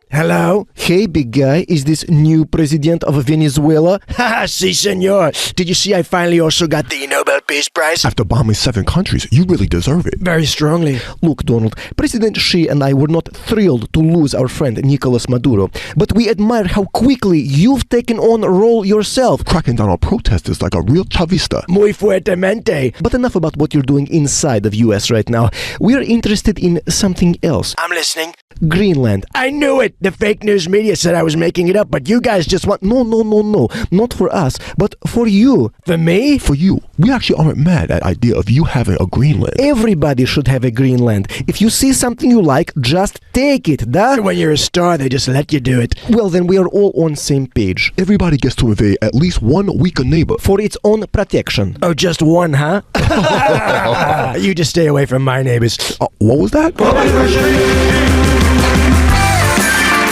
Hello? Hey, big guy, is this new president of Venezuela? Haha, si, senor. Did you see I finally also got the Nobel Peace Prize? After bombing 7 countries, you really deserve it. Very strongly. Look, Donald, President Xi and I were not thrilled to lose our friend Nicolas Maduro, but we admire how quickly you've taken on a role yourself. Cracking down on protesters like a real chavista. Muy fuertemente. But enough about what you're doing inside of US right now. We're interested in something else. I'm listening. Greenland. I knew it! The fake news media said I was making it up, but you guys just want... No. Not for us, but for you. For me? For you. We actually aren't mad at the idea of you having a Greenland. Everybody should have a Greenland. If you see something you like, just take it, duh? When you're a star, they just let you do it. Well, then we are all on same page. Everybody gets to invade at least one weaker neighbor. For its own protection. Oh, just one, huh? You just stay away from my neighbors. What was that?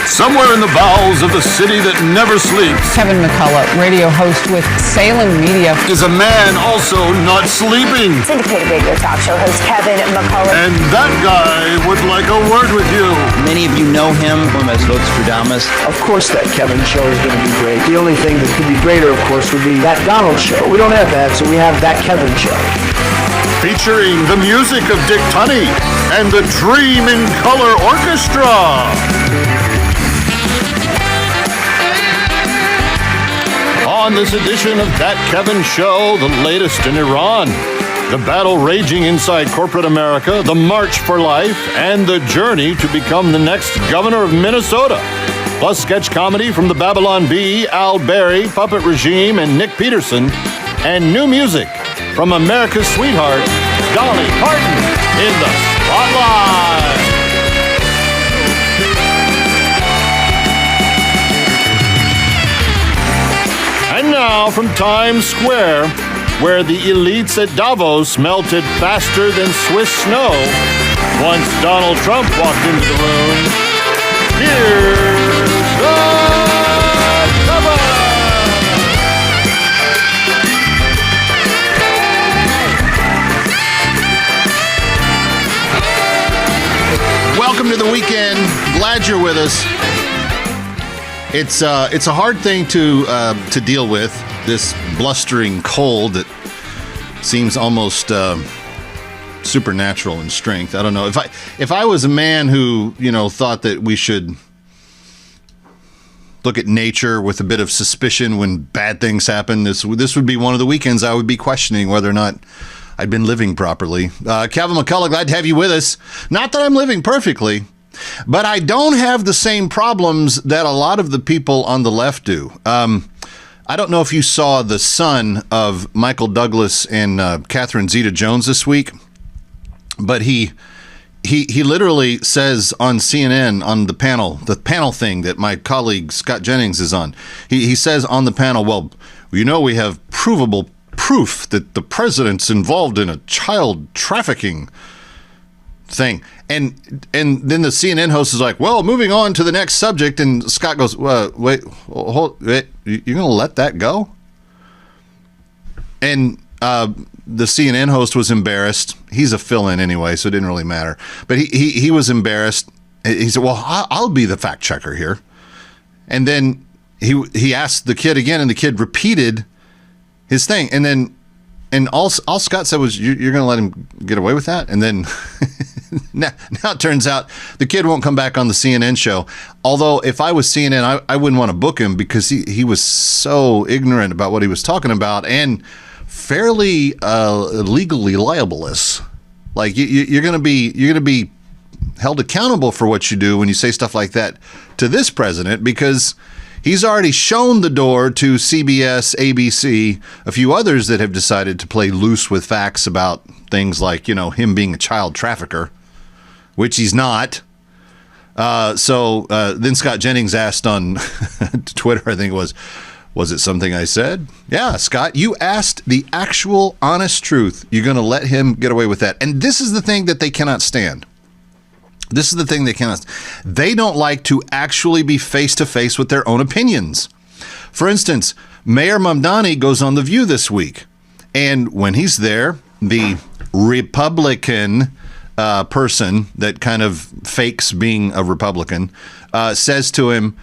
Somewhere in the bowels of the city that never sleeps, Kevin McCullough, radio host with Salem Media, is a man also not sleeping. Syndicated radio talk show host Kevin McCullough. And that guy would like a word with you. Many of you know him as Votes-Stradamus. Of course that Kevin show is going to be great. The only thing that could be greater, of course, would be that Donald show. We don't have that, so we have that Kevin show. Featuring the music of Dick Tunney and the Dream in Color Orchestra. On this edition of That Kevin Show, the latest in Iran, the battle raging inside corporate America, the march for life, and the journey to become the next governor of Minnesota. Plus sketch comedy from the Babylon Bee, Al Berry, Puppet Regime, and Nick Peterson, and new music from America's sweetheart, Dolly Parton, in the Spotlight. And now from Times Square, where the elites at Davos melted faster than Swiss snow once Donald Trump walked into the room, here's the cover! Welcome to the weekend. Glad you're with us. It's a hard thing to deal with, this blustering cold that seems almost supernatural in strength. I don't know if I was a man who thought that we should look at nature with a bit of suspicion when bad things happen. This would be one of the weekends I would be questioning whether or not I'd been living properly. Kevin McCullough, glad to have you with us. Not that I'm living perfectly, but I don't have the same problems that a lot of the people on the left do. I don't know if you saw the son of Michael Douglas and Catherine Zeta-Jones this week, but he literally says on CNN, on the panel thing that my colleague Scott Jennings is on, he says on the panel, well, we have provable proof that the president's involved in a child trafficking thing. And then the CNN host is like, well, moving on to the next subject. And Scott goes, wait, you're going to let that go? And the CNN host was embarrassed. He's a fill-in anyway, so it didn't really matter. But he was embarrassed. He said, well, I'll be the fact checker here. And then he asked the kid again, and the kid repeated his thing. And all Scott said was, you're going to let him get away with that? And then now it turns out the kid won't come back on the CNN show. Although if I was CNN, I wouldn't want to book him because he was so ignorant about what he was talking about and fairly legally libelous. Like you're going to be held accountable for what you do when you say stuff like that to this president, because he's already shown the door to CBS, ABC, a few others that have decided to play loose with facts about things like, him being a child trafficker, which he's not. So then Scott Jennings asked on Twitter, I think it was it something I said? Yeah, Scott, you asked the actual honest truth. You're going to let him get away with that. And this is the thing that they cannot stand. This is the thing they cannot. They don't like to actually be face to face with their own opinions. For instance, Mayor Mamdani goes on The View this week. And when he's there, the Republican person that kind of fakes being a Republican, says to him,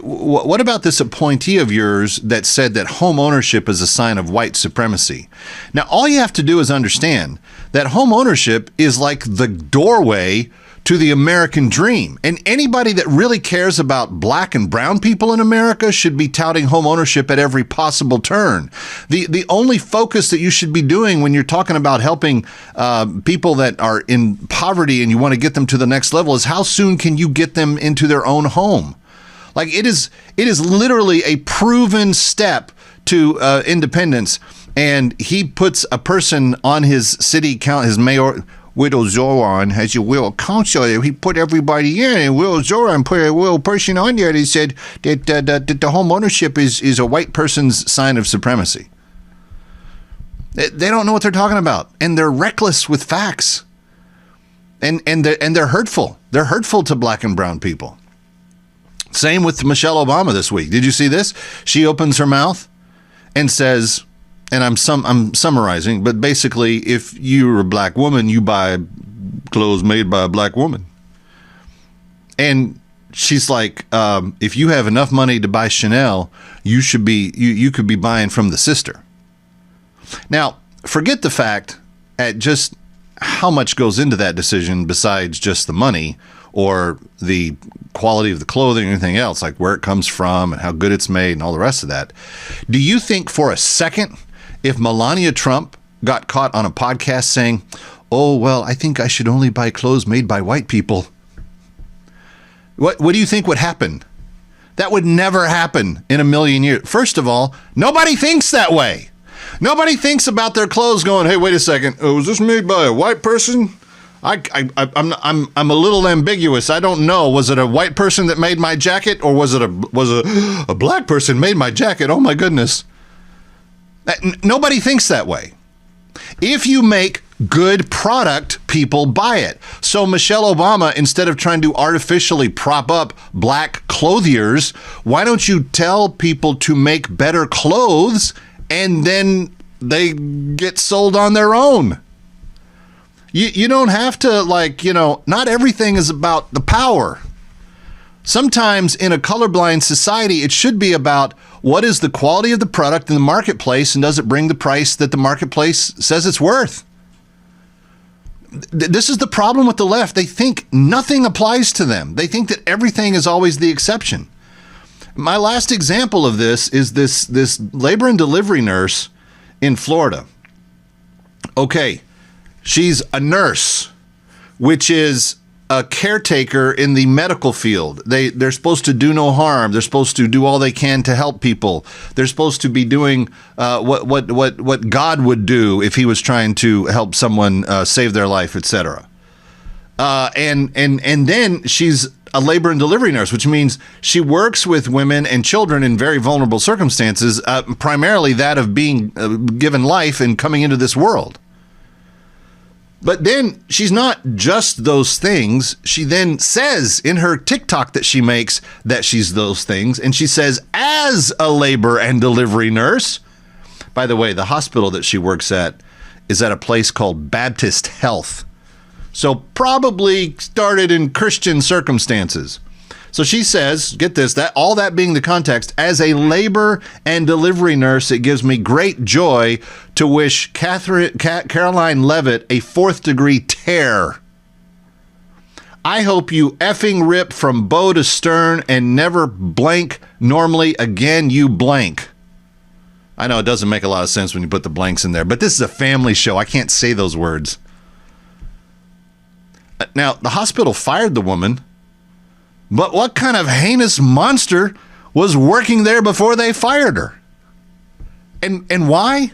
what about this appointee of yours that said that home ownership is a sign of white supremacy? Now, all you have to do is understand that home ownership is like the doorway to the American dream. And anybody that really cares about black and brown people in America should be touting home ownership at every possible turn. The only focus that you should be doing when you're talking about helping people that are in poverty and you want to get them to the next level is how soon can you get them into their own home? Like it is literally a proven step to independence. And he puts a person on his city council, his mayor, Widow Zoran, has your will council. He put everybody in, and Will Zoran put a little person on there that said that the home ownership is a white person's sign of supremacy. They don't know what they're talking about, and they're reckless with facts. And they're hurtful. They're hurtful to black and brown people. Same with Michelle Obama this week. Did you see this? She opens her mouth and says, and I'm summarizing, but basically, if you're a black woman, you buy clothes made by a black woman. And she's like, if you have enough money to buy Chanel, you should be you could be buying from the sister. Now, forget the fact at just how much goes into that decision besides just the money or the quality of the clothing or anything else, like where it comes from and how good it's made and all the rest of that. Do you think for a second, if Melania Trump got caught on a podcast saying, oh, well, I think I should only buy clothes made by white people, what do you think would happen? That would never happen in a million years. First of all, nobody thinks that way. Nobody thinks about their clothes going, hey, wait a second. Was this made by a white person? I'm a little ambiguous. I don't know. Was it a white person that made my jacket, or was a black person made my jacket? Oh my goodness. Nobody thinks that way. If you make good product, people buy it. So Michelle Obama, instead of trying to artificially prop up black clothiers, why don't you tell people to make better clothes and then they get sold on their own? You don't have to, not everything is about the power. Sometimes in a colorblind society, it should be about what is the quality of the product in the marketplace, and does it bring the price that the marketplace says it's worth? This is the problem with the left. They think nothing applies to them. They think that everything is always the exception. My last example of this is this labor and delivery nurse in Florida. Okay, she's a nurse, which is a caretaker in the medical field. They're supposed to do no harm. They're supposed to do all they can to help people. They're supposed to be doing what God would do if he was trying to help someone save their life, etc. And then she's a labor and delivery nurse, which means she works with women and children in very vulnerable circumstances, primarily that of being given life and coming into this world. But then she's not just those things. She then says in her TikTok that she makes that she's those things. And she says, as a labor and delivery nurse, by the way, the hospital that she works at is at a place called Baptist Health. So probably started in Christian circumstances. So she says, get this, that all that being the context, as a labor and delivery nurse, it gives me great joy to wish Caroline Levitt a 4th degree tear. I hope you effing rip from bow to stern and never blank normally again, you blank. I know it doesn't make a lot of sense when you put the blanks in there, but this is a family show. I can't say those words. Now, the hospital fired the woman, but what kind of heinous monster was working there before they fired her? And why?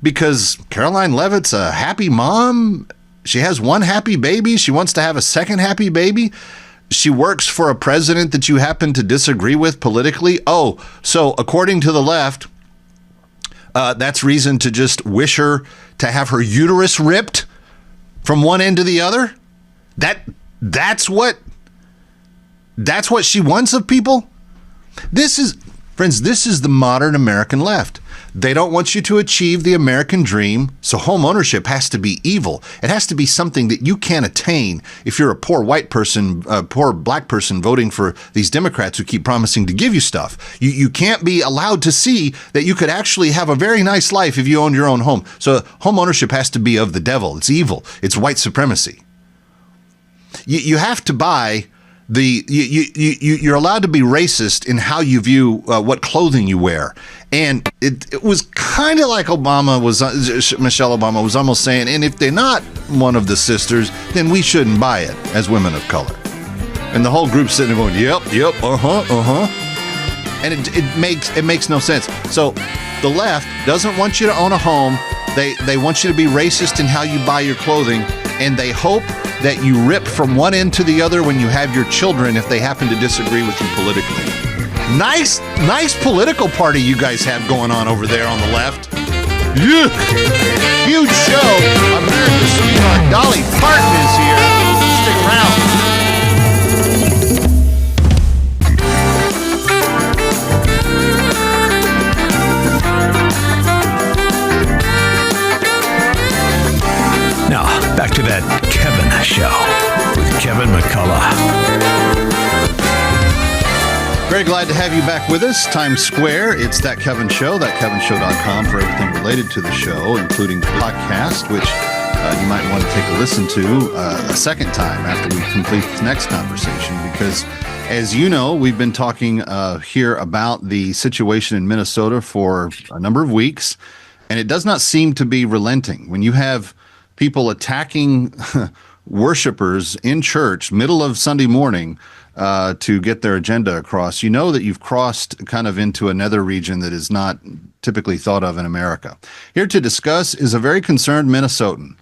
Because Caroline Levitt's a happy mom. She has one happy baby. She wants to have a second happy baby. She works for a president that you happen to disagree with politically. Oh, so according to the left, that's reason to just wish her to have her uterus ripped from one end to the other? That's what she wants of people? This is the modern American left. They don't want you to achieve the American dream, so home ownership has to be evil. It has to be something that you can't attain if you're a poor white person, a poor black person voting for these Democrats who keep promising to give you stuff. You can't be allowed to see that you could actually have a very nice life if you owned your own home. So home ownership has to be of the devil. It's evil. It's white supremacy. You have to buy you're allowed to be racist in how you view what clothing you wear. And it was kind of like Michelle Obama was almost saying, and if they're not one of the sisters, then we shouldn't buy it as women of color. And the whole group sitting there going, yep, and it makes no sense. So the left doesn't want you to own a home. They want you to be racist in how you buy your clothing, and they hope that you rip from one end to the other when you have your children if they happen to disagree with you politically. Nice political party you guys have going on over there on the left. Yeah. Huge show. America's sweetheart Dolly Parton is here. Stick around. Now, back to that Kevin Show with Kevin McCullough. Very glad to have you back with us. Times Square, it's That Kevin Show, thatkevinshow.com for everything related to the show, including the podcast, which you might want to take a listen to a second time after we complete this next conversation, because as you know, we've been talking here about the situation in Minnesota for a number of weeks, and it does not seem to be relenting. When you have people attacking worshipers in church middle of Sunday morning to get their agenda across, you know that you've crossed kind of into another region that is not typically thought of in America. Here to discuss is a very concerned Minnesotan,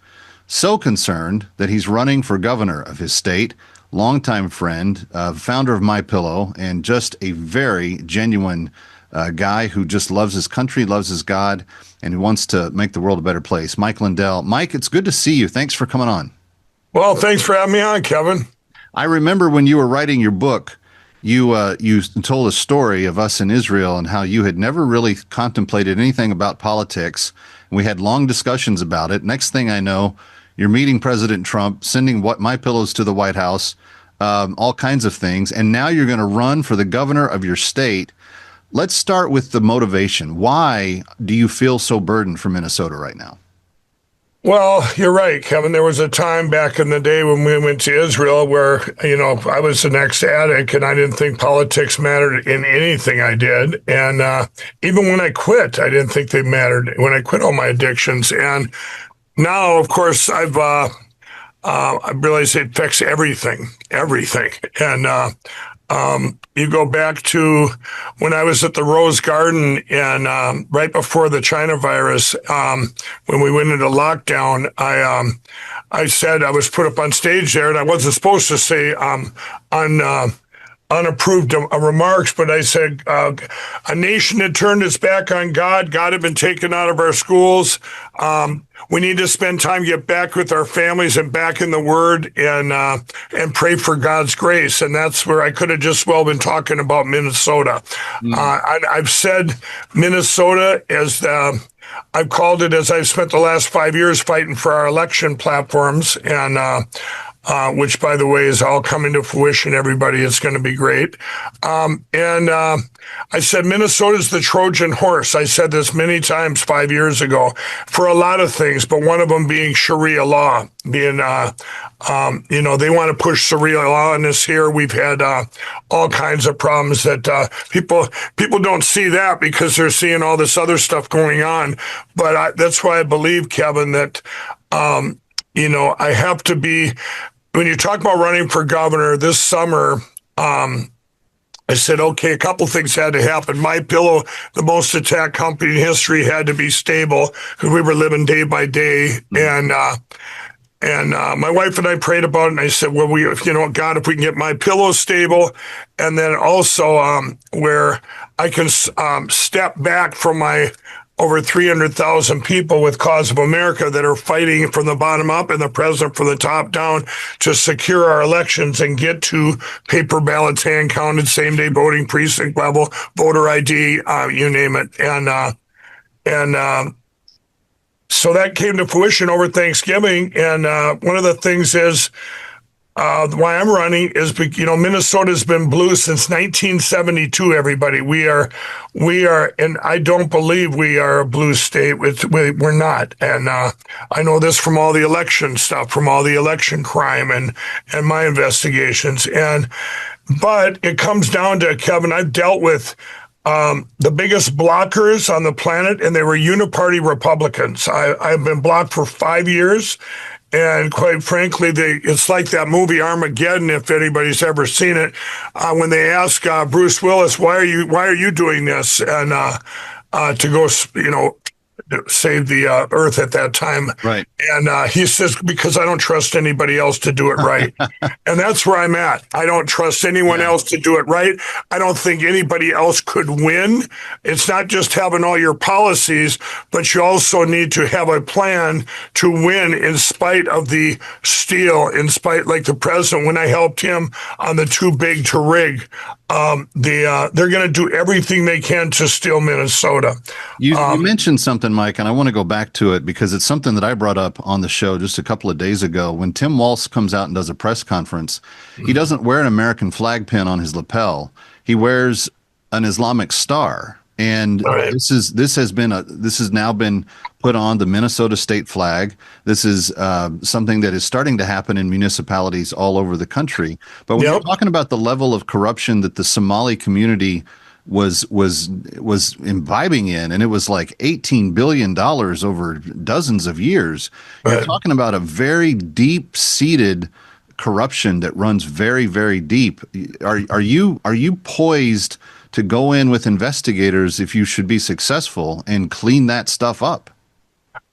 so concerned that he's running for governor of his state, longtime friend, founder of My Pillow, and just a very genuine guy who just loves his country, loves his God, and who wants to make the world a better place. Mike Lindell. Mike, it's good to see you. Thanks for coming on. Well, thanks for having me on, Kevin. I remember when you were writing your book, you told a story of us in Israel and how you had never really contemplated anything about politics. And we had long discussions about it. Next thing I know, you're meeting President Trump, sending My Pillows to the White House, all kinds of things. And now you're going to run for the governor of your state. Let's start with the motivation. Why do you feel so burdened for Minnesota right now? Well, you're right, Kevin. There was a time back in the day when we went to Israel where, I was an ex-addict and I didn't think politics mattered in anything I did. And even when I quit, I didn't think they mattered when I quit all my addictions. And now, of course, I realized it affects everything. And you go back to when I was at the Rose Garden and right before the China virus, when we went into lockdown, I said I was put up on stage there, and I wasn't supposed to say unapproved remarks, but I said a nation had turned its back on God. God had been taken out of our schools. We need to spend time, get back with our families and back in the Word and pray for God's grace. And that's where I could have just well been talking about Minnesota. I've said Minnesota as I've called it, as I've spent the last 5 years fighting for our election platforms, and which, by the way, is all coming to fruition. Everybody, it's going to be great. I said Minnesota's the Trojan horse. I said this many times 5 years ago for a lot of things, but one of them being Sharia law. Being, they want to push Sharia law on us here. We've had all kinds of problems that people don't see that because they're seeing all this other stuff going on. But that's why I believe, Kevin, that I have to be. When you talk about running for governor this summer, I said, okay, a couple things had to happen. My Pillow, the most attacked company in history, had to be stable because we were living day by day. And my wife and I prayed about it, and I said, well, God, if we can get My Pillow stable, and then also where I can step back from my over 300,000 people with Cause of America that are fighting from the bottom up and the president from the top down to secure our elections and get to paper ballots, hand counted, same day voting, precinct level, voter ID, you name it. So that came to fruition over Thanksgiving. And one of the things is why I'm running is, Minnesota's been blue since 1972. Everybody, we are, and I don't believe we are a blue state. We're not. And I know this from all the election stuff, from all the election crime and my investigations. But it comes down to, Kevin, I've dealt with the biggest blockers on the planet, and they were uniparty Republicans. I've been blocked for 5 years. And quite frankly, it's like that movie Armageddon, if anybody's ever seen it, when they ask Bruce Willis, why are you doing this? And to go, save the earth at that time. Right. And he says, because I don't trust anybody else to do it right. And that's where I'm at. I don't trust anyone else to do it right. I don't think anybody else could win. It's not just having all your policies, but you also need to have a plan to win in spite of the steal, like the president, when I helped him on the too big to rig. They're going to do everything they can to steal Minnesota. You mentioned something, Mike, and I want to go back to it because it's something that I brought up on the show just a couple of days ago. When Tim Walz comes out and does a press conference, he doesn't wear an American flag pin on his lapel. He wears an Islamic star. And this has now been put on the Minnesota state flag. This is something that is starting to happen in municipalities all over the country. But when you're talking about the level of corruption that the Somali community was imbibing in, and it was like $18 billion over dozens of years, you're talking about a very deep-seated corruption that runs very, very deep. Are you poised to go in with investigators if you should be successful and clean that stuff up?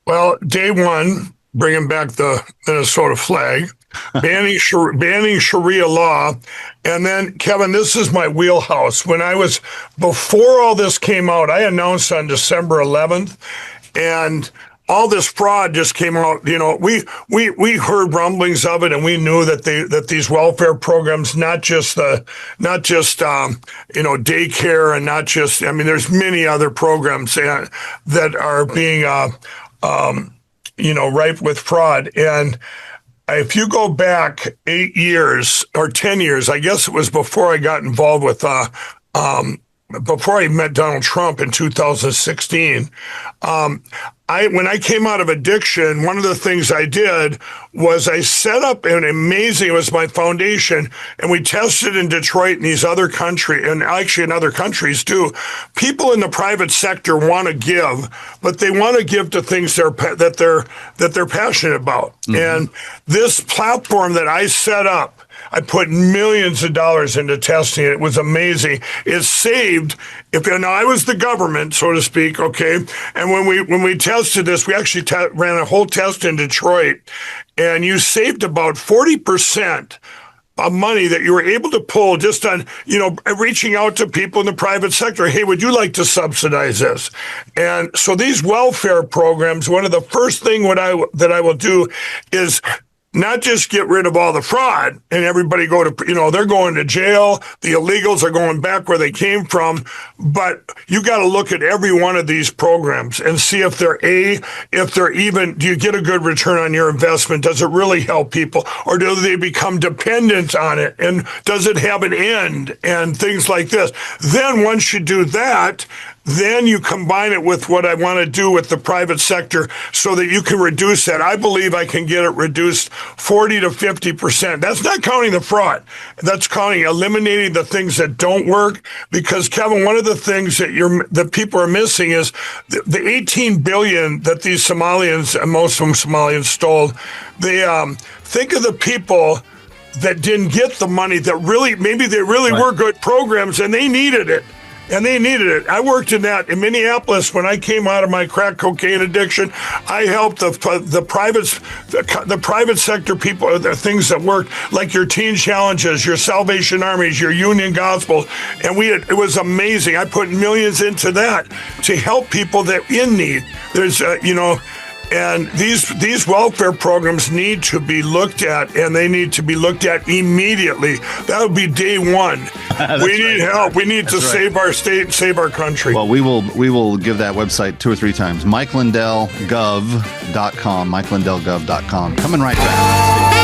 Well, day one, bringing back the Minnesota flag, banning Sharia law. And then, Kevin, this is my wheelhouse. Before all this came out, I announced on December 11th, and all this fraud just came out. We heard rumblings of it, and we knew that these welfare programs, not just daycare, and not just, there's many other programs that are being ripe with fraud. And if you go back 8 years or 10 years, I guess it was before I got involved with before I met Donald Trump in 2016. When I came out of addiction, one of the things I did was I set up it was my foundation, and we tested in Detroit and these other countries, and actually in other countries too. People in the private sector want to give, but they want to give to things that they're passionate about. Mm-hmm. And this platform that I set up, I put millions of dollars into testing it. It was amazing. It saved, now I was the government, so to speak, okay? And when we tested this, we actually ran a whole test in Detroit, and you saved about 40% of money that you were able to pull just on, reaching out to people in the private sector. Hey, would you like to subsidize this? And so these welfare programs, one of the first thing that I will do is not just get rid of all the fraud and everybody they're going to jail. The illegals are going back where they came from. But you got to look at every one of these programs and see if they're even, do you get a good return on your investment? Does it really help people? Or do they become dependent on it? And does it have an end? And things like this. Then once you do that, then you combine it with what I want to do with the private sector so that you can reduce that. I believe I can get it reduced 40 to 50%. That's not counting the fraud. That's counting eliminating the things that don't work. Because, Kevin, one of the things that people are missing is the 18 billion that these Somalians, and most of them Somalians, stole. They think of the people that didn't get the money that maybe they really were good programs and they needed it. And they needed it. I worked in Minneapolis when I came out of my crack cocaine addiction. I helped the private sector people, the things that worked, like your teen challenges, your Salvation Armies, your Union Gospel, and it was amazing. I put millions into that to help people that in need. There's And these welfare programs need to be looked at, and they need to be looked at immediately. That would be day one. We need help. We need to save our state, save our country. Well, we will give that website 2 or 3 times. MikeLindellGov.com. MikeLindellGov.com. Coming right back.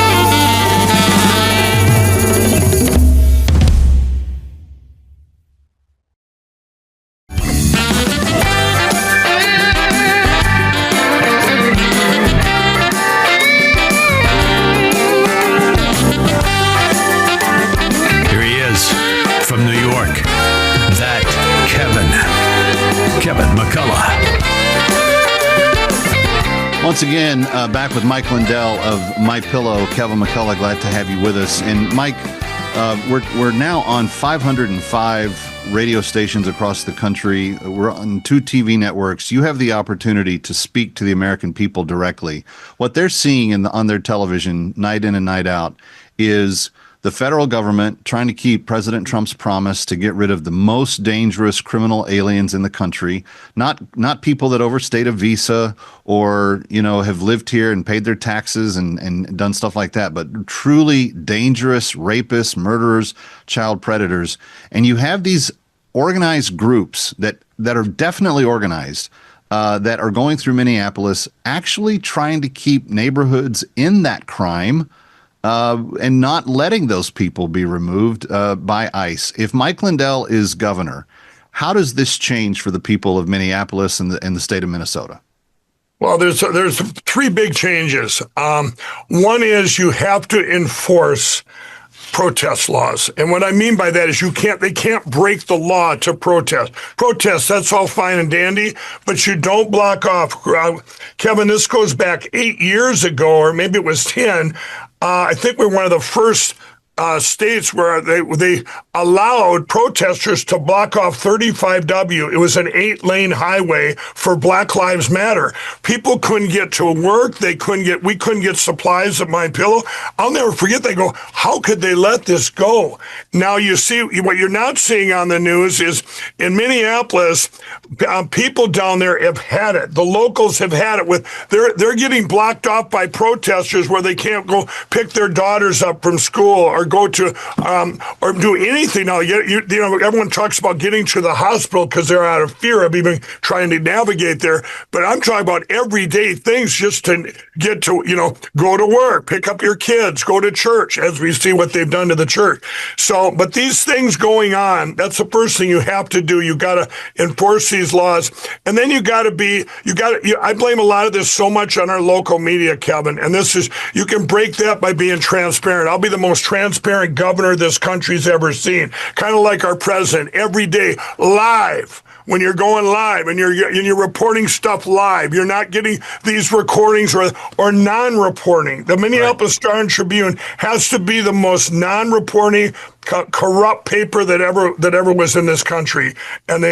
From New York, that Kevin McCullough. Once again, back with Mike Lindell of My Pillow. Kevin McCullough, glad to have you with us. And Mike, we're now on 505 radio stations across the country. We're on 2 TV networks. You have the opportunity to speak to the American people directly. What they're seeing on their television, night in and night out, is the federal government trying to keep President Trump's promise to get rid of the most dangerous criminal aliens in the country, not people that overstayed a visa or, have lived here and paid their taxes and done stuff like that, but truly dangerous rapists, murderers, child predators. And you have these organized groups that are definitely organized, that are going through Minneapolis, actually trying to keep neighborhoods in that crime and not letting those people be removed by ICE. If Mike Lindell is governor, how does this change for the people of Minneapolis and the state of Minnesota? Well, there's 3 big changes. One is you have to enforce protest laws. And what I mean by that is they can't break the law to protest. Protest, that's all fine and dandy, but you don't block off. Kevin, this goes back 8 years ago, or maybe it was 10. I think we're one of the first states where they allowed protesters to block off 35W. It was an 8-lane highway for Black Lives Matter. People couldn't get to work. We couldn't get supplies at My Pillow. I'll never forget. They go, how could they let this go? Now you see what you're not seeing on the news is in Minneapolis, people down there have had it. The locals have had it they're getting blocked off by protesters where they can't go pick their daughters up from school or go to or do anything. Now, everyone talks about getting to the hospital because they're out of fear of even trying to navigate there. But I'm talking about everyday things just to get to, go to work, pick up your kids, go to church, as we see what they've done to the church. So, but these things going on, that's the first thing you have to do. You got to enforce these laws. And then I blame a lot of this so much on our local media, Kevin. And you can break that by being transparent. I'll be the most transparent governor this country's ever seen. Kind of like our president, every day, live. When you're going live and you're reporting stuff live, you're not getting these recordings or non-reporting. The Minneapolis Star and Tribune has to be the most non-reporting, corrupt paper that ever was in this country, and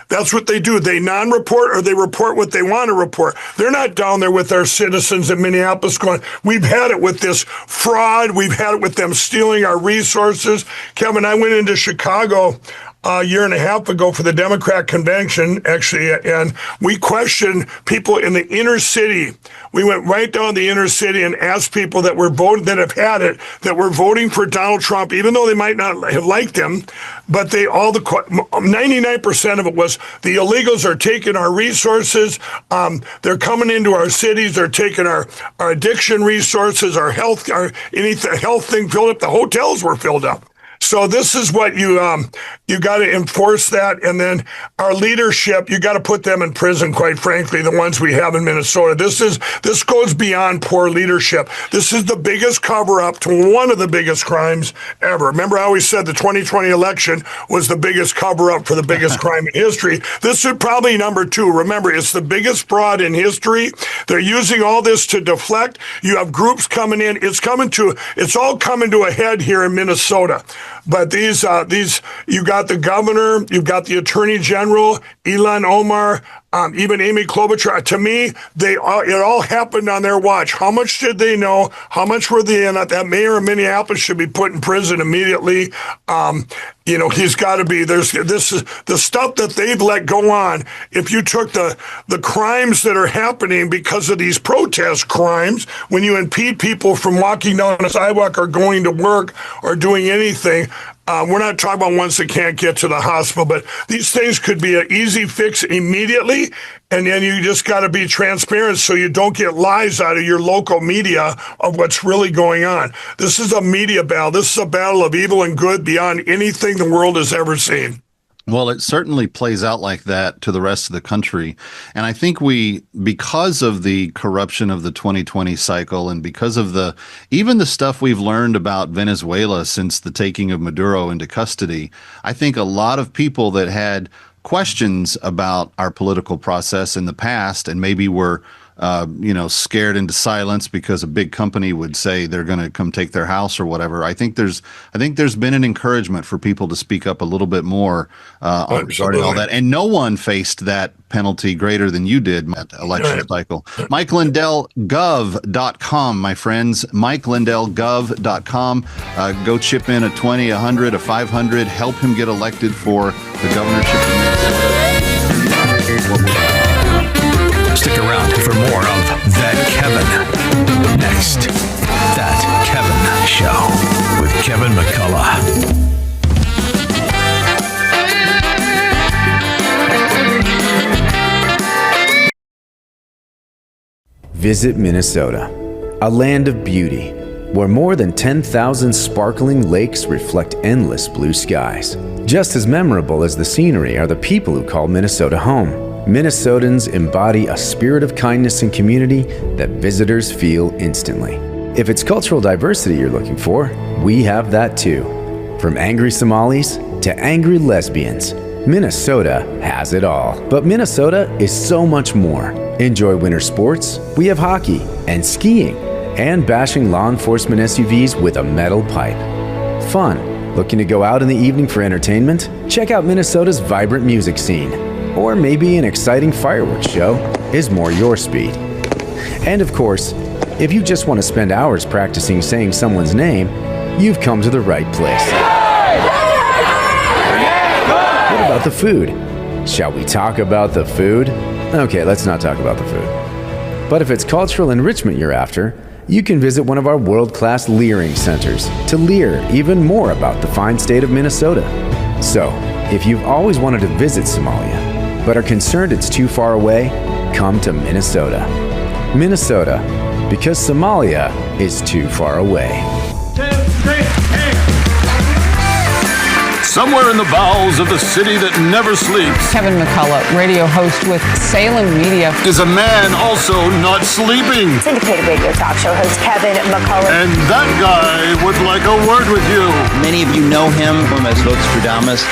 that's what they do. They non-report or they report what they want to report. They're not down there with our citizens in Minneapolis going, we've had it with this fraud, we've had it with them stealing our resources. Kevin, I went into Chicago a year and a half ago for the Democrat convention, actually, and we questioned people in the inner city. We went right down the inner city and asked people that were voting, that have had it, that were voting for Donald Trump, even though they might not have liked him, but 99% of it was the illegals are taking our resources. They're coming into our cities. They're taking our addiction resources, our health thing filled up. The hotels were filled up. So this is what you got to enforce that, and then our leadership, you got to put them in prison. Quite frankly, the ones we have in Minnesota. This goes beyond poor leadership. This is the biggest cover-up to one of the biggest crimes ever. Remember, I always said the 2020 election was the biggest cover-up for the biggest crime in history. This is probably number 2. Remember, it's the biggest fraud in history. They're using all this to deflect. You have groups coming in. It's all coming to a head here in Minnesota. But you got the governor, you've got the attorney general, Ilhan Omar, even Amy Klobuchar. To me, it all happened on their watch. How much did they know? How much were they in? That mayor of Minneapolis should be put in prison immediately. He's got to be. This is the stuff that they've let go on. If you took the crimes that are happening because of these protest crimes, when you impede people from walking down the sidewalk or going to work or doing anything. We're not talking about ones that can't get to the hospital, but these things could be an easy fix immediately, and then you just got to be transparent so you don't get lies out of your local media of what's really going on. This is a media battle. This is a battle of evil and good beyond anything the world has ever seen. Well, it certainly plays out like that to the rest of the country. And I think because of the corruption of the 2020 cycle and because of even the stuff we've learned about Venezuela since the taking of Maduro into custody, I think a lot of people that had questions about our political process in the past and maybe were scared into silence because a big company would say they're going to come take their house or whatever. I think there's been an encouragement for people to speak up a little bit more regarding all that. And no one faced that penalty greater than you did that election cycle. MikeLindellGov.com, my friends. MikeLindellGov.com. Go chip in a 20, 100, a 500. Help him get elected for the governorship of Minnesota. Stick around for more of That Kevin. Next, That Kevin Show with Kevin McCullough. Visit Minnesota, a land of beauty, where more than 10,000 sparkling lakes reflect endless blue skies. Just as memorable as the scenery are the people who call Minnesota home. Minnesotans embody a spirit of kindness and community that visitors feel instantly. If it's cultural diversity you're looking for, we have that too. From angry Somalis to angry lesbians, Minnesota has it all. But Minnesota is so much more. Enjoy winter sports, we have hockey and skiing, and bashing law enforcement SUVs with a metal pipe. Fun. Looking to go out in the evening for entertainment? Check out Minnesota's vibrant music scene. Or maybe an exciting fireworks show is more your speed. And of course, if you just want to spend hours practicing saying someone's name, you've come to the right place. What about the food? Shall we talk about the food? Okay, let's not talk about the food. But if it's cultural enrichment you're after, you can visit one of our world-class leering centers to leer even more about the fine state of Minnesota. So, if you've always wanted to visit Somalia, but are concerned it's too far away, come to Minnesota. Minnesota, because Somalia is too far away. 2, 3, 8. Somewhere in the bowels of the city that never sleeps, Kevin McCullough, radio host with Salem Media, is a man also not sleeping. Syndicated radio talk show host Kevin McCullough. And that guy would like a word with you. Many of you know him from his Votes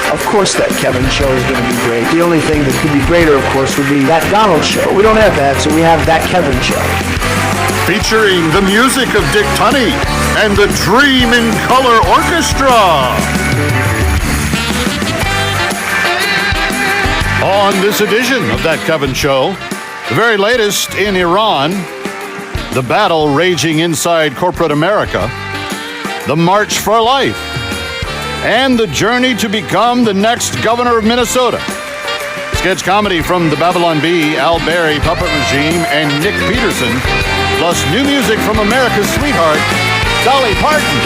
Of course that Kevin show is going to be great. The only thing that could be greater, of course, would be that Donald show. We don't have that, so we have that Kevin show. Featuring the music of Dick Tunney and the Dream in Color Orchestra. On this edition of That Kevin Show, the very latest in Iran, the battle raging inside corporate America, the March for Life, and the journey to become the next governor of Minnesota. Sketch comedy from the Babylon Bee, Al Berry puppet regime, and Nick Peterson, plus new music from America's sweetheart, Dolly Parton,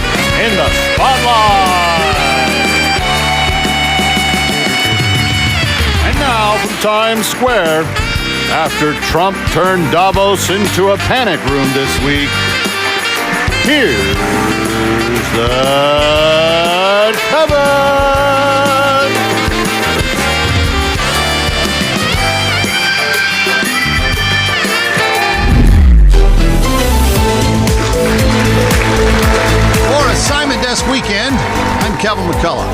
in the spotlight. And now from Times Square, after Trump turned Davos into a panic room this week, here's the Kevin. For Assignment Desk Weekend, I'm Kevin McCullough.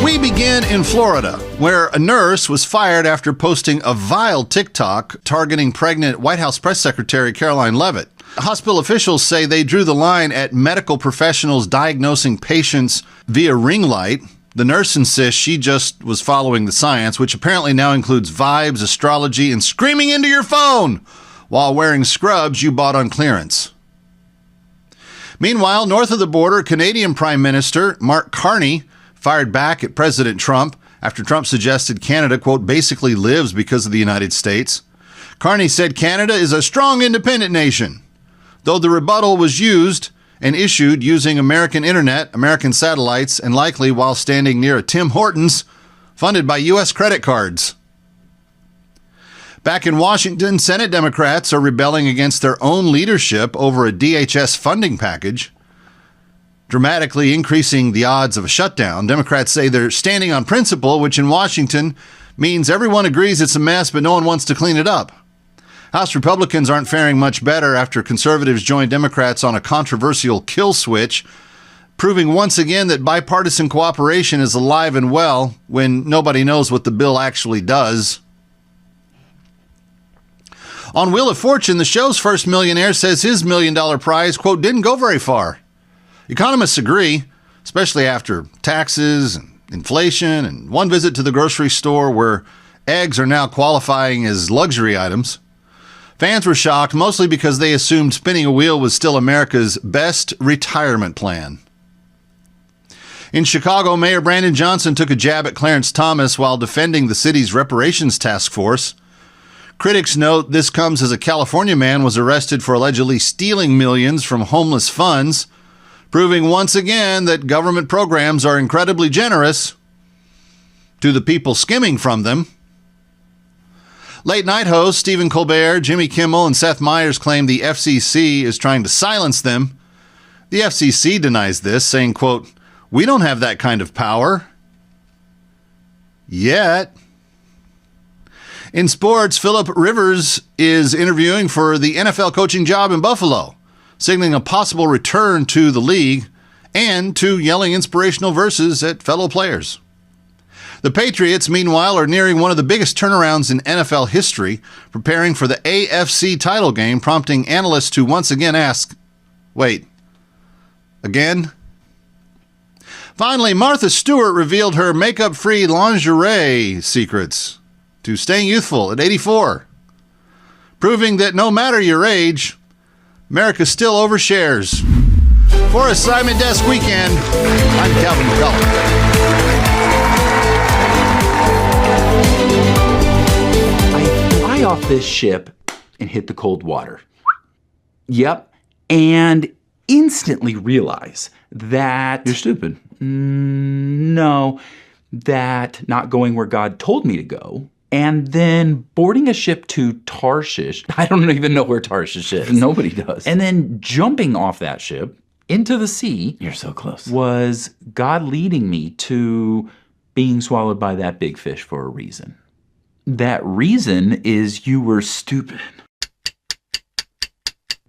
We begin in Florida, where a nurse was fired after posting a vile TikTok targeting pregnant White House Press Secretary Caroline Leavitt. Hospital officials say they drew the line at medical professionals diagnosing patients via ring light. The nurse insists she just was following the science, which apparently now includes vibes, astrology, and screaming into your phone while wearing scrubs you bought on clearance. Meanwhile, north of the border, Canadian Prime Minister Mark Carney fired back at President Trump after Trump suggested Canada, quote, basically lives because of the United States. Carney said Canada is a strong independent nation, though the rebuttal was used and issued using American internet, American satellites, and likely while standing near a Tim Hortons funded by U.S. credit cards. Back in Washington, Senate Democrats are rebelling against their own leadership over a DHS funding package, dramatically increasing the odds of a shutdown. Democrats say they're standing on principle, which in Washington means everyone agrees it's a mess, but no one wants to clean it up. House Republicans aren't faring much better after conservatives joined Democrats on a controversial kill switch, proving once again that bipartisan cooperation is alive and well when nobody knows what the bill actually does. On Wheel of Fortune, the show's first millionaire says his $1 million prize, quote, didn't go very far. Economists agree, especially after taxes and inflation and one visit to the grocery store where eggs are now qualifying as luxury items. Fans were shocked, mostly because they assumed spinning a wheel was still America's best retirement plan. In Chicago, Mayor Brandon Johnson took a jab at Clarence Thomas while defending the city's reparations task force. Critics note this comes as a California man was arrested for allegedly stealing millions from homeless funds, proving once again that government programs are incredibly generous to the people skimming from them. Late night hosts Stephen Colbert, Jimmy Kimmel, and Seth Meyers claim the FCC is trying to silence them. The FCC denies this, saying, quote, we don't have that kind of power. Yet. In sports, Phillip Rivers is interviewing for the NFL coaching job in Buffalo, signaling a possible return to the league and to yelling inspirational verses at fellow players. The Patriots, meanwhile, are nearing one of the biggest turnarounds in NFL history, preparing for the AFC title game, prompting analysts to once again ask, wait, again? Finally, Martha Stewart revealed her makeup-free lingerie secrets to staying youthful at 84, proving that no matter your age, America still overshares. For Assignment Desk Weekend, I'm Calvin McCullough. I fly off this ship and hit the cold water. Yep, and instantly realize that... You're stupid. No, that not going where God told me to go, and then boarding a ship to Tarshish. I don't even know where Tarshish is. Nobody does. And then jumping off that ship into the sea. You're so close. Was God leading me to being swallowed by that big fish for a reason. That reason is you were stupid.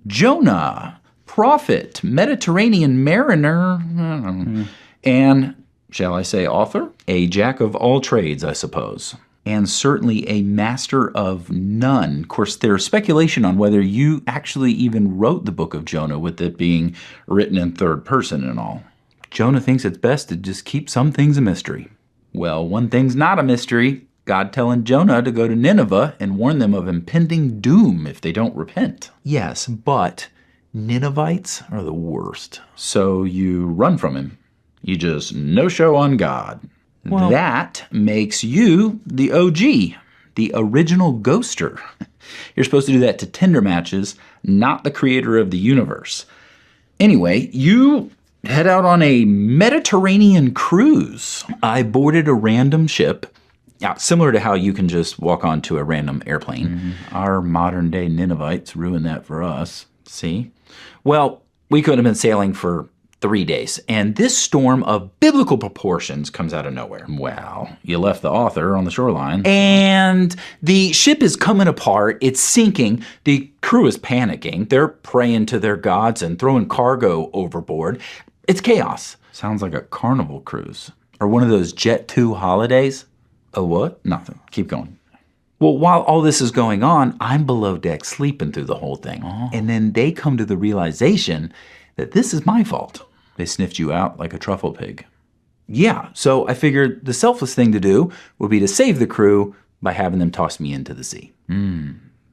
Jonah, prophet, Mediterranean mariner, and, shall I say, author? A jack of all trades, I suppose. And certainly a master of none. Of course, there's speculation on whether you actually even wrote the book of Jonah, with it being written in third person and all. Jonah thinks it's best to just keep some things a mystery. Well, one thing's not a mystery. God telling Jonah to go to Nineveh and warn them of impending doom if they don't repent. Yes, but Ninevites are the worst. So you run from him. You just no-show on God. Well, that makes you the OG, the original ghoster. You're supposed to do that to Tinder matches, not the creator of the universe. Anyway, you head out on a Mediterranean cruise. I boarded a random ship, similar to how you can just walk onto a random airplane. Mm-hmm. Our modern-day Ninevites ruined that for us. See? Well, we could have been sailing for 3 days, and this storm of biblical proportions comes out of nowhere. Wow. You left the author on the shoreline. And the ship is coming apart. It's sinking. The crew is panicking. They're praying to their gods and throwing cargo overboard. It's chaos. Sounds like a carnival cruise. Or one of those Jet 2 holidays. A what? Nothing. Keep going. Well, while all this is going on, I'm below deck sleeping through the whole thing. Oh. And then they come to the realization that this is my fault. They sniffed you out like a truffle pig. Yeah, so I figured the selfless thing to do would be to save the crew by having them toss me into the sea.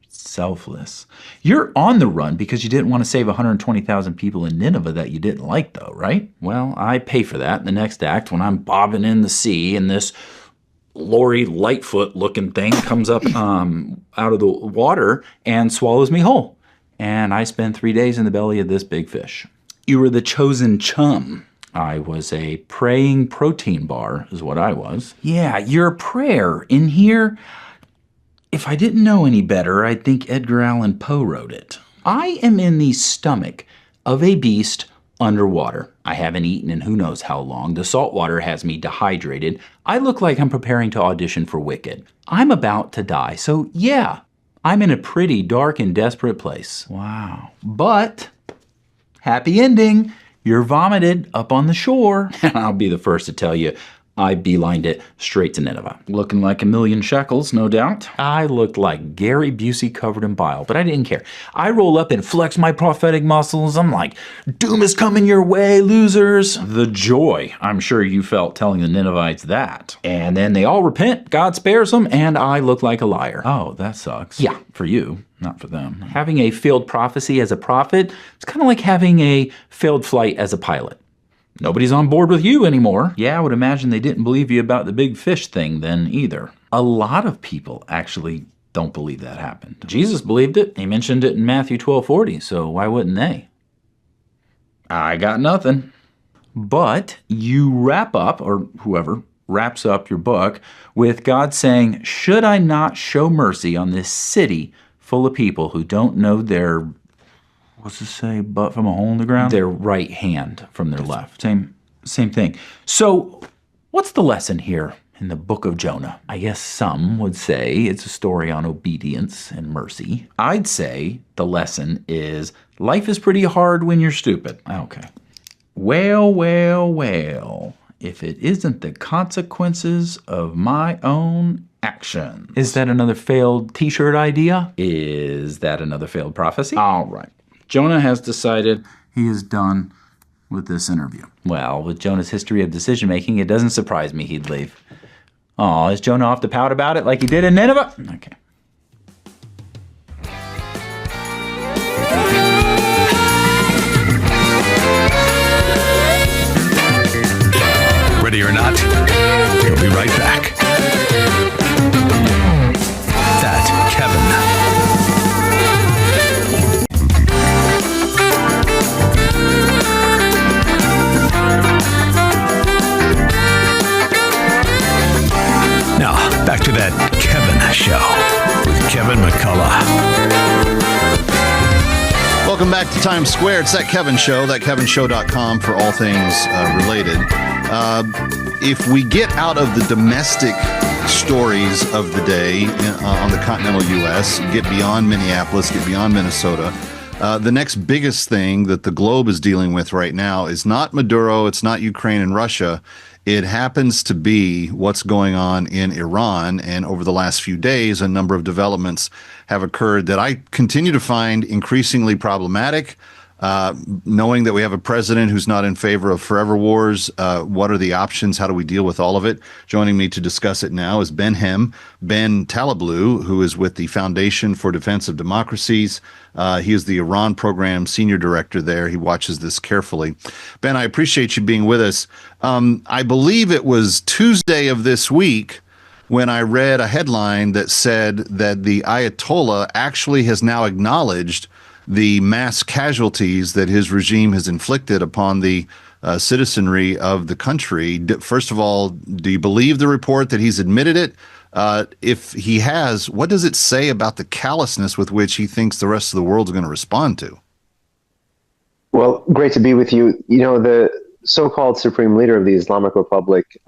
Selfless. You're on the run because you didn't want to save 120,000 people in Nineveh that you didn't like, though, right? Well, I pay for that in the next act when I'm bobbing in the sea and this Lori Lightfoot-looking thing comes up out of the water and swallows me whole. And I spend 3 days in the belly of this big fish. You were the chosen chum. I was a praying protein bar is what I was. Yeah, your prayer in here. If I didn't know any better, I'd think Edgar Allan Poe wrote it. I am in the stomach of a beast underwater. I haven't eaten in who knows how long. The salt water has me dehydrated. I look like I'm preparing to audition for Wicked. I'm about to die, so yeah, I'm in a pretty dark and desperate place. Wow. But, happy ending. You're vomited up on the shore. And I'll be the first to tell you, I beelined it straight to Nineveh. Looking like a million shekels, no doubt. I looked like Gary Busey covered in bile, but I didn't care. I roll up and flex my prophetic muscles. I'm like, doom is coming your way, losers. The joy I'm sure you felt telling the Ninevites that. And then they all repent, God spares them, and I look like a liar. Oh, that sucks. Yeah, for you, not for them. Having a failed prophecy as a prophet, it's kind of like having a failed flight as a pilot. Nobody's on board with you anymore. Yeah, I would imagine they didn't believe you about the big fish thing then either. A lot of people actually don't believe that happened. Jesus believed it. He mentioned it in Matthew 12:40, so why wouldn't they? I got nothing. But you wrap up, or whoever wraps up your book, with God saying, should I not show mercy on this city full of people who don't know their, what's it say, butt from a hole in the ground? Their right hand from their left. Same thing. So what's the lesson here in the book of Jonah? I guess some would say it's a story on obedience and mercy. I'd say the lesson is life is pretty hard when you're stupid. Okay. Well, well, well. If it isn't the consequences of my own actions. Is that another failed t-shirt idea? Is that another failed prophecy? All right. Jonah has decided he is done with this interview. Well, with Jonah's history of decision-making, it doesn't surprise me he'd leave. Aw, is Jonah off to pout about it like he did in Nineveh? Okay. Ready or not, we'll be right back. That Kevin. Now, back to that Kevin show with Kevin McCullough. Welcome back to Times Square. It's That Kevin Show, thatkevinshow.com for all things related. If we get out of the domestic stories of the day on the continental U.S., get beyond Minneapolis, get beyond Minnesota, the next biggest thing that the globe is dealing with right now is not Maduro, it's not Ukraine and Russia. It happens to be what's going on in Iran, and over the last few days, a number of developments have occurred that I continue to find increasingly problematic. Knowing that we have a president who's not in favor of forever wars, what are the options? How do we deal with all of it? Joining me to discuss it now is Benham, Ben Taleblu, who is with the Foundation for Defense of Democracies. He is the Iran program senior director there. He watches this carefully. Ben, I appreciate you being with us. I believe it was Tuesday of this week when I read a headline that said that the Ayatollah actually has now acknowledged the mass casualties that his regime has inflicted upon the citizenry of the country. First of all, do you believe the report that he's admitted it? If he has, what does it say about the callousness with which he thinks the rest of the world is going to respond to? Well, great to be with you. You know, the so-called supreme leader of the Islamic Republic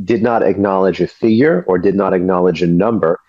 did not acknowledge a figure or did not acknowledge a number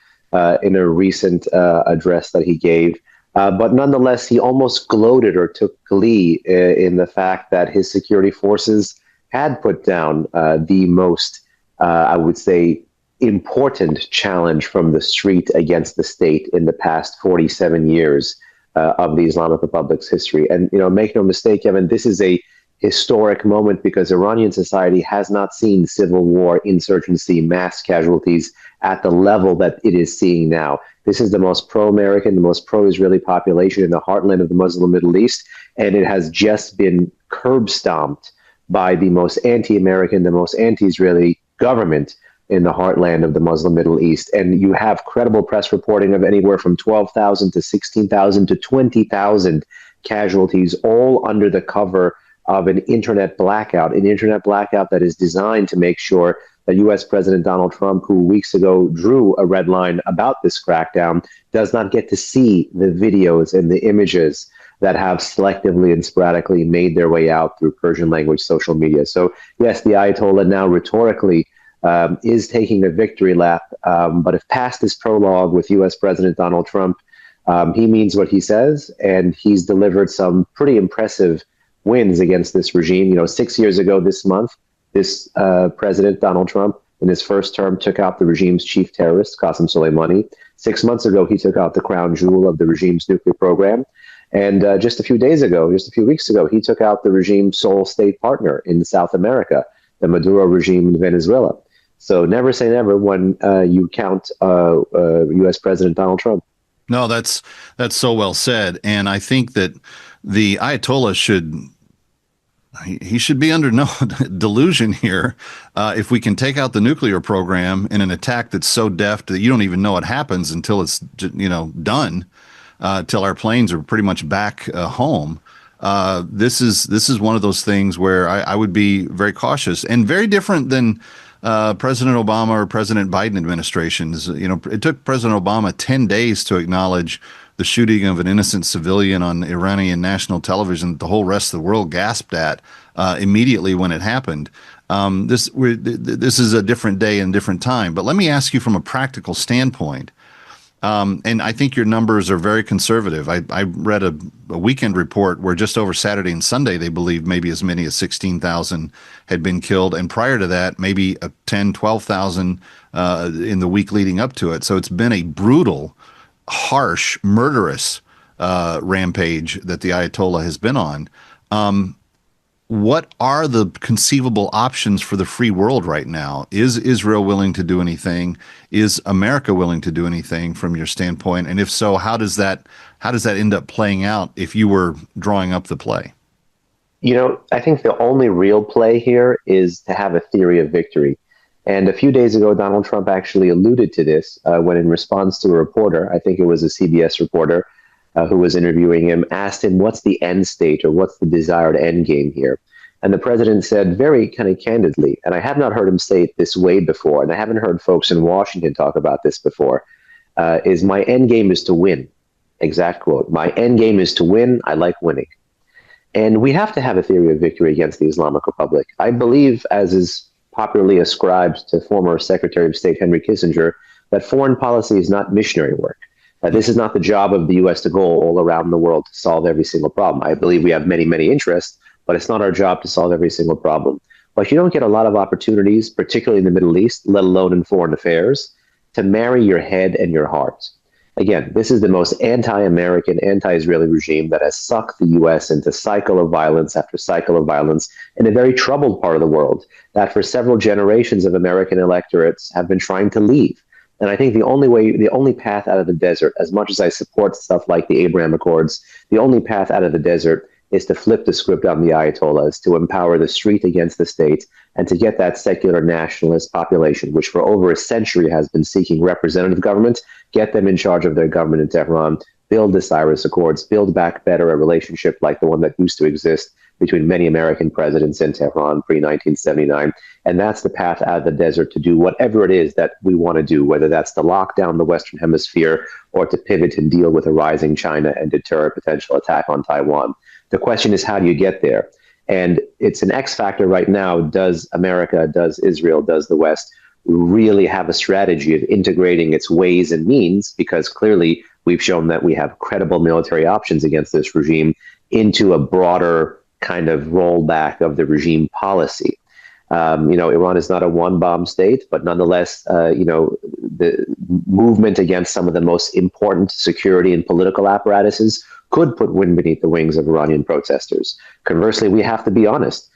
in a recent address that he gave. But nonetheless, he almost gloated or took glee in the fact that his security forces had put down the most, I would say, important challenge from the street against the state in the past 47 years of the Islamic Republic's history. And, you know, make no mistake, Kevin, this is a historic moment because Iranian society has not seen civil war, insurgency, mass casualties at the level that it is seeing now. This is the most pro-American, the most pro-Israeli population in the heartland of the Muslim Middle East, and it has just been curb-stomped by the most anti-American, the most anti-Israeli government in the heartland of the Muslim Middle East. And you have credible press reporting of anywhere from 12,000 to 16,000 to 20,000 casualties, all under the cover of an internet blackout that is designed to make sure that U.S. President Donald Trump, who weeks ago drew a red line about this crackdown, does not get to see the videos and the images that have selectively and sporadically made their way out through Persian language social media. So yes, the Ayatollah now rhetorically is taking a victory lap, but if past this prologue with U.S. President Donald Trump, he means what he says, and he's delivered some pretty impressive wins against this regime. 6 years ago this month, this President Donald Trump, in his first term, took out the regime's chief terrorist, Qasem Soleimani. 6 months ago, he took out the crown jewel of the regime's nuclear program. And just a few weeks ago, he took out the regime's sole state partner in South America, the Maduro regime in Venezuela. So never say never when you count U.S. President Donald Trump. No, that's so well said. And I think that the Ayatollah should be under no delusion here. If we can take out the nuclear program in an attack that's so deft that you don't even know it happens until it's done, till our planes are pretty much back home. This is one of those things where I would be very cautious, and very different than President Obama or President Biden administrations. It took President Obama 10 days to acknowledge the shooting of an innocent civilian on Iranian national television that the whole rest of the world gasped at immediately when it happened. This is a different day and different time. But let me ask you from a practical standpoint, and I think your numbers are very conservative. I read a weekend report where just over Saturday and Sunday, they believed maybe as many as 16,000 had been killed. And prior to that, maybe 10, 12,000 in the week leading up to it. So it's been a brutal, harsh, murderous rampage that the Ayatollah has been on. What are the conceivable options for the free world right now? Is Israel willing to do anything? Is America willing to do anything from your standpoint? And if so, how does that end up playing out if you were drawing up the play? I think the only real play here is to have a theory of victory. And a few days ago, Donald Trump actually alluded to this when, in response to a reporter, I think it was a CBS reporter who was interviewing him, asked him, what's the end state or what's the desired end game here? And the president said very kind of candidly, and I have not heard him say it this way before, and I haven't heard folks in Washington talk about this before, is my end game is to win. Exact quote. My end game is to win. I like winning. And we have to have a theory of victory against the Islamic Republic. I believe, as is popularly ascribed to former Secretary of State Henry Kissinger, that foreign policy is not missionary work. This is not the job of the U.S. to go all around the world to solve every single problem. I believe we have many, many interests, but it's not our job to solve every single problem. But you don't get a lot of opportunities, particularly in the Middle East, let alone in foreign affairs, to marry your head and your heart. Again, this is the most anti-American, anti-Israeli regime that has sucked the U.S. into cycle of violence after cycle of violence in a very troubled part of the world that for several generations of American electorates have been trying to leave. And I think the only path out of the desert, as much as I support stuff like the Abraham Accords, the only path out of the desert is to flip the script on the Ayatollahs, to empower the street against the state, and to get that secular nationalist population, which for over a century has been seeking representative government, get them in charge of their government in Tehran, build the Cyrus Accords, build back better a relationship like the one that used to exist between many American presidents in Tehran pre-1979. And that's the path out of the desert to do whatever it is that we want to do, whether that's to lock down the Western Hemisphere or to pivot and deal with a rising China and deter a potential attack on Taiwan. The question is, how do you get there? And it's an X factor right now. Does America, does Israel, does the West really have a strategy of integrating its ways and means? Because clearly we've shown that we have credible military options against this regime into a broader kind of rollback of the regime policy. Iran is not a one-bomb state, but nonetheless, the movement against some of the most important security and political apparatuses could put wind beneath the wings of Iranian protesters. Conversely, we have to be honest.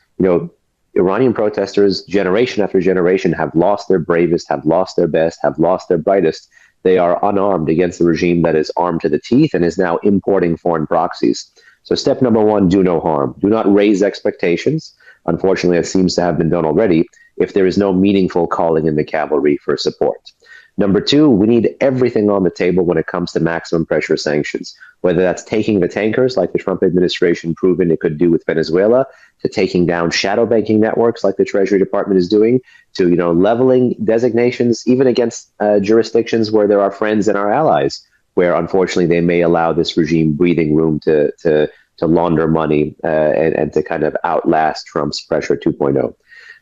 Iranian protesters, generation after generation, have lost their bravest, have lost their best, have lost their brightest. They are unarmed against a regime that is armed to the teeth and is now importing foreign proxies. So step number one, do no harm. Do not raise expectations. Unfortunately, it seems to have been done already if there is no meaningful calling in the cavalry for support. Number two, we need everything on the table when it comes to maximum pressure sanctions, whether that's taking the tankers like the Trump administration proven it could do with Venezuela, to taking down shadow banking networks like the Treasury Department is doing, to leveling designations even against jurisdictions where there are friends and our allies, where unfortunately they may allow this regime breathing room to launder money and to kind of outlast Trump's pressure 2.0.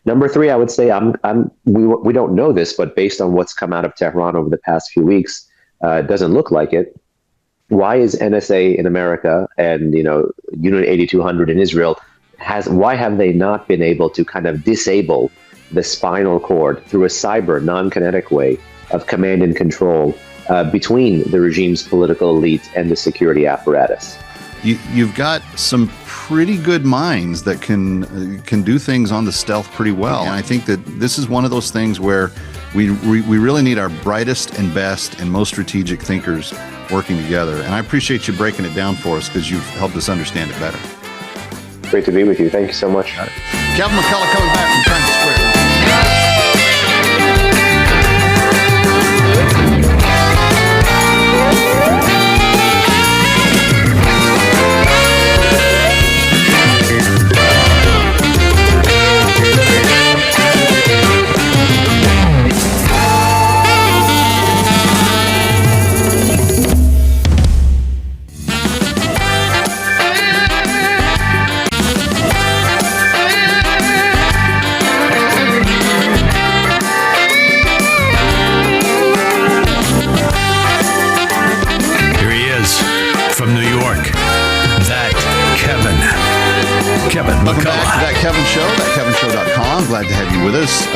Number three, I would say we don't know this, but based on what's come out of Tehran over the past few weeks, it doesn't look like it. Why is NSA in America and Unit 8200 in Israel why have they not been able to kind of disable the spinal cord through a cyber non-kinetic way of command and control between the regime's political elite and the security apparatus? You've got some pretty good minds that can do things on the stealth pretty well. And I think that this is one of those things where we really need our brightest and best and most strategic thinkers working together. And I appreciate you breaking it down for us because you've helped us understand it better. Great to be with you. Thank you so much. Kevin McCullough coming back from Times Square. Kevin Welcome McCullough. back to That Kevin Show, thatkevinshow.com. Glad to have you with us.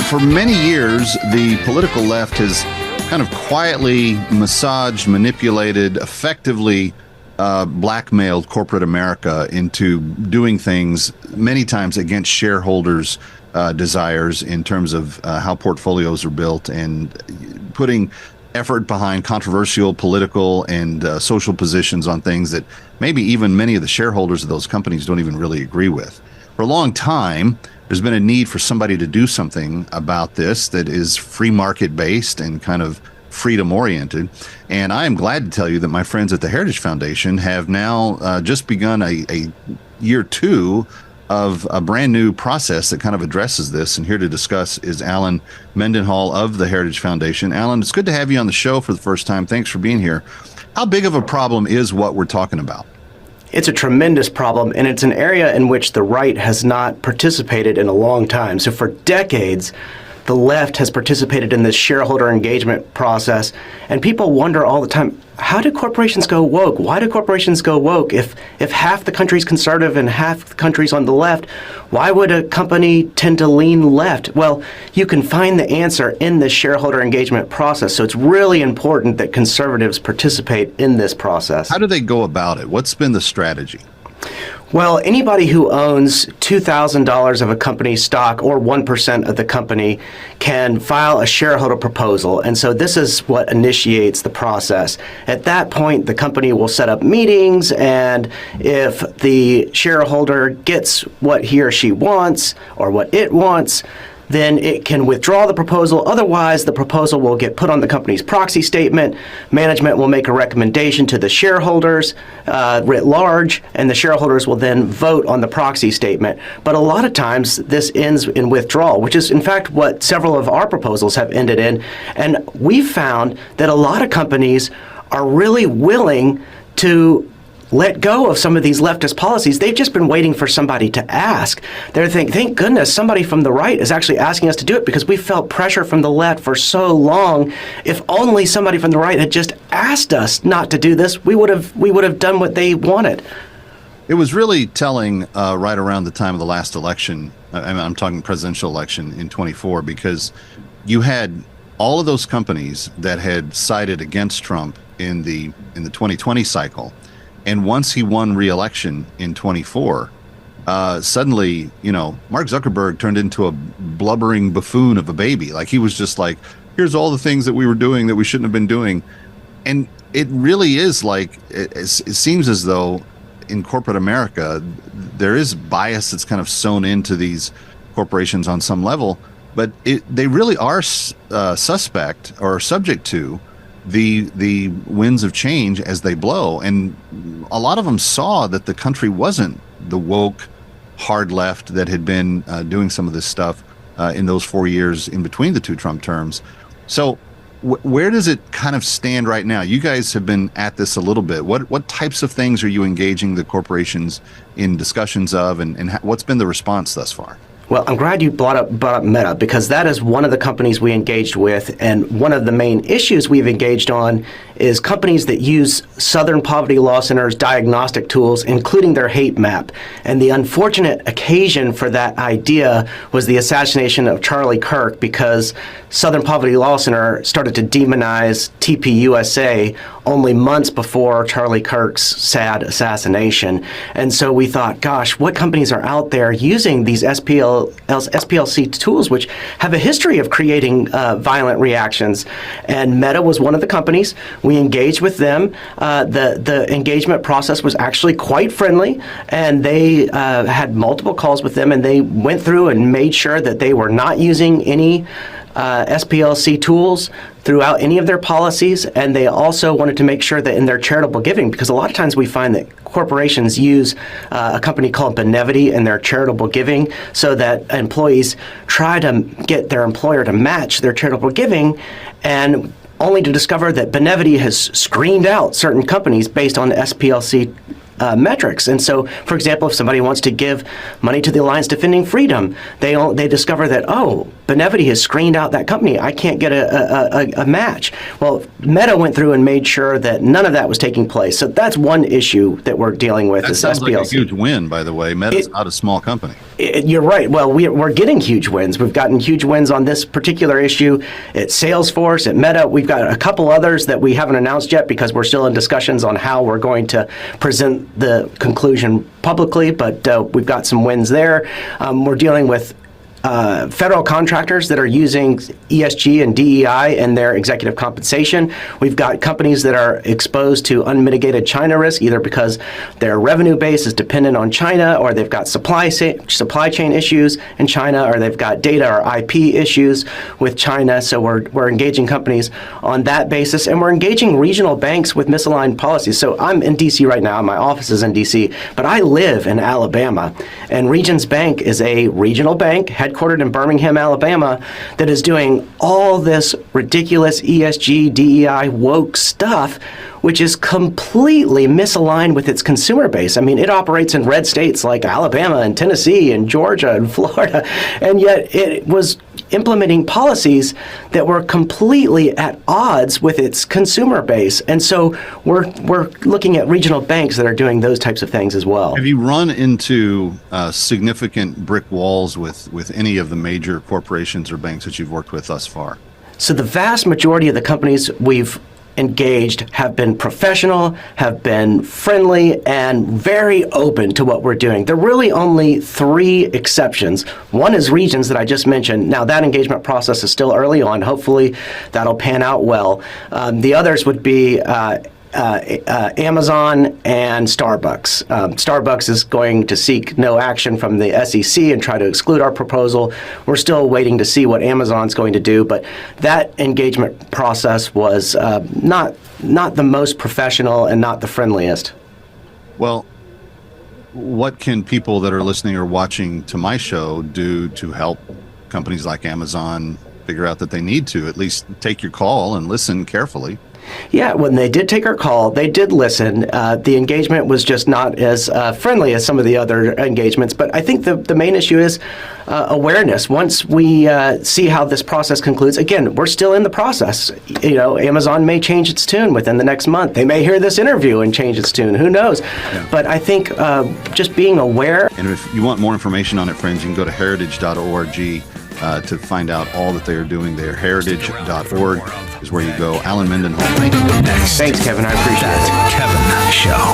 For many years, the political left has kind of quietly massaged, manipulated, effectively blackmailed corporate America into doing things many times against shareholders' desires in terms of how portfolios are built and putting effort behind controversial political and social positions on things that maybe even many of the shareholders of those companies don't even really agree with. For a long time, there's been a need for somebody to do something about this that is free market based and kind of freedom oriented. And I am glad to tell you that my friends at the Heritage Foundation have now just begun a year two of a brand new process that kind of addresses this. And here to discuss is Alan Mendenhall of the Heritage Foundation. Alan, it's good to have you on the show for the first time. Thanks for being here. How big of a problem is what we're talking about? It's a tremendous problem, and it's an area in which the right has not participated in a long time. So for decades, the left has participated in this shareholder engagement process, and people wonder all the time, how do corporations go woke? Why do corporations go woke? If half the country's conservative and half the country's on the left, why would a company tend to lean left? Well, you can find the answer in the shareholder engagement process, so it's really important that conservatives participate in this process. How do they go about it? What's been the strategy? Well, anybody who owns $2,000 of a company's stock or 1% of the company can file a shareholder proposal. And so this is what initiates the process. At that point, the company will set up meetings, and if the shareholder gets what he or she wants or what it wants, then it can withdraw the proposal. Otherwise, the proposal will get put on the company's proxy statement. Management will make a recommendation to the shareholders writ large, and the shareholders will then vote on the proxy statement. But a lot of times, this ends in withdrawal, which is, in fact, what several of our proposals have ended in. And we've found that a lot of companies are really willing to let go of some of these leftist policies. They've just been waiting for somebody to ask. They're thinking, thank goodness somebody from the right is actually asking us to do it, because we felt pressure from the left for so long. If only somebody from the right had just asked us not to do this, we would have done what they wanted. It was really telling right around the time of the last election. I'm talking presidential election in 24, because you had all of those companies that had sided against Trump in the 2020 cycle. And once he won re-election in 24, suddenly, Mark Zuckerberg turned into a blubbering buffoon of a baby. Like, he was just like, here's all the things that we were doing that we shouldn't have been doing. And it really is like, it seems as though in corporate America, there is bias that's kind of sewn into these corporations on some level, but they really are suspect or subject to the winds of change as they blow. And a lot of them saw that the country wasn't the woke hard left that had been doing some of this stuff in those 4 years in between the two Trump terms. So where does it kind of stand right now? You guys have been at this a little bit. What types of things are you engaging the corporations in discussions of, and what's been the response thus far? Well, I'm glad you brought up Meta, because that is one of the companies we engaged with, and one of the main issues we've engaged on is companies that use Southern Poverty Law Center's diagnostic tools, including their hate map. And the unfortunate occasion for that idea was the assassination of Charlie Kirk, because Southern Poverty Law Center started to demonize TPUSA only months before Charlie Kirk's sad assassination. And so we thought, gosh, what companies are out there using these SPLC tools, which have a history of creating violent reactions? And Meta was one of the companies. We engaged with them. The engagement process was actually quite friendly, and they had multiple calls with them, and they went through and made sure that they were not using any SPLC tools throughout any of their policies, and they also wanted to make sure that in their charitable giving, because a lot of times we find that corporations use a company called Benevity in their charitable giving, so that employees try to get their employer to match their charitable giving, and only to discover that Benevity has screened out certain companies based on SPLC metrics. And so, for example, if somebody wants to give money to the Alliance Defending Freedom, they discover that, oh, Benevity has screened out that company. I can't get a match. Well, Meta went through and made sure that none of that was taking place. So that's one issue that we're dealing with. That sounds like a huge win, by the way. Meta's not a small company. You're right. Well, we're getting huge wins. We've gotten huge wins on this particular issue at Salesforce, at Meta. We've got a couple others that we haven't announced yet because we're still in discussions on how we're going to present the conclusion publicly, but we've got some wins there. We're dealing with federal contractors that are using ESG and DEI in their executive compensation. We've got companies that are exposed to unmitigated China risk, either because their revenue base is dependent on China, or they've got supply chain issues in China, or they've got data or IP issues with China. So we're engaging companies on that basis, and we're engaging regional banks with misaligned policies. So I'm in D.C. right now. My office is in D.C., but I live in Alabama, and Regions Bank is a regional bank headquartered in Birmingham, Alabama, that is doing all this ridiculous ESG, DEI, woke stuff, which is completely misaligned with its consumer base. I mean, it operates in red states like Alabama and Tennessee and Georgia and Florida, and yet it was implementing policies that were completely at odds with its consumer base. And so we're looking at regional banks that are doing those types of things as well. Have you run into significant brick walls with any of the major corporations or banks that you've worked with thus far? So the vast majority of the companies we've engaged have been professional, have been friendly, and very open to what we're doing. There are really only three exceptions. One is Regions that I just mentioned. Now, that engagement process is still early on. Hopefully, that'll pan out well. The others would be Amazon and Starbucks. Starbucks is going to seek no action from the SEC and try to exclude our proposal. We're still waiting to see what Amazon's going to do, but that engagement process was not the most professional and not the friendliest. Well, what can people that are listening or watching to my show do to help companies like Amazon figure out that they need to at least take your call and listen carefully? Yeah, when they did take our call, they did listen. The engagement was just not as friendly as some of the other engagements. But I think the main issue is awareness. Once we see how this process concludes, again, we're still in the process. You know, Amazon may change its tune within the next month. They may hear this interview and change its tune. Who knows? Yeah. But I think just being aware. And if you want more information on it, friends, you can go to heritage.org. To find out all that they are doing there. Heritage.org is where you go. Alan Mendenhall, thank you. Thanks, Kevin. I appreciate it. Kevin. Show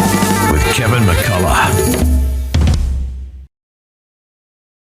with Kevin McCullough.